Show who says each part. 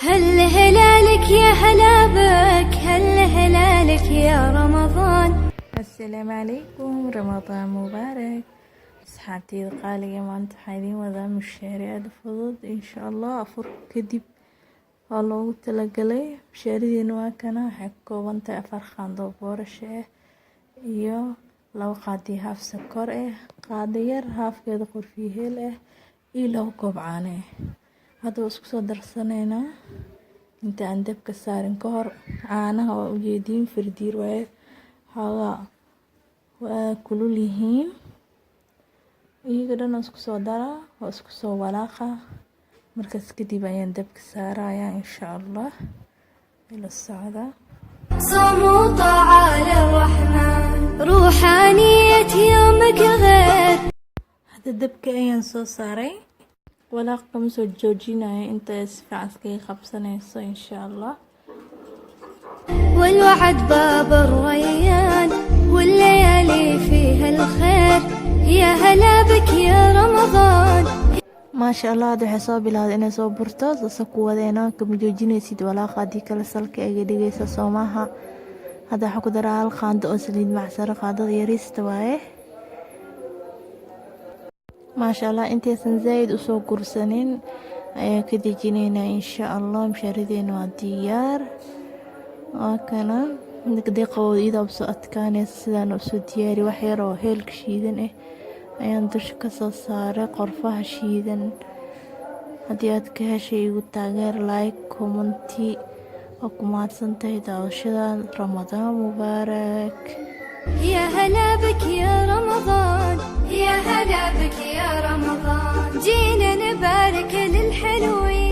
Speaker 1: هل هلالك يا هلا بك، هل هلالك يا رمضان.
Speaker 2: السلام عليكم، رمضان مبارك. asxaabteyda qaaliga maanta waxaa idiin wadaa mushaariicda fudud insha allah afur kadib waa loogu talagalay. mushaarideena waa kana, waxay ka kooban tahay 4 qaando boorasho ah iyo 2 qaadi haaf sokor ah, qaado yar haafkeeda qorfiyo heel ah iyo 2 koob caano ah. hadda isku soo darsaneynaa inta aan dabka saarin ka hor. caanaha waa ujeediin firdiir waaye, waa kulul yihiin. iyaga dhan isku soo daraa, waa isku soo walaaqa. markaas kadib ayaan dabka saarayaa insha allah. ila socda.
Speaker 1: صوموا طاعة للرحمن، روحانية يومك غير.
Speaker 2: hadda dabka ayaan soo saaray, walaaqa ma soo joojinayo inta isfiican qabsanayso insha allah.
Speaker 1: والوعد باب الريان، والليالي فيها الخير. يا هلا بك يا رمضان.
Speaker 2: maasha allah hadda waxay soo bilowday inay soo burto, sasa ku wadeena kama joojinaysid walaaqa haddii kale salka ay dhigaysa soomaha. hadda waxaa ku daraa 1 qaando oo saliid macsaro, qaadada yariista waaye. maasha allah intaysan zaid u soo gursanin ayaan ka dejinaynaa insha allah. mushaarideena waa diyaar, waa kana deeqood iyadoo soo adkaanaysa. sidaan u soo diyaari wax yar oo heelka shiidan ah ayaan dusha ka soo saaray, qorfaha shiidan. haddii aad ka heshay igu taageer, like, commenti. waa ku mahadsantahay daawashada. ramadaan mubaarak.
Speaker 1: يا هلا بك يا رمضان، يا هلا بك يا رمضان. جينا نبارك للحلوين.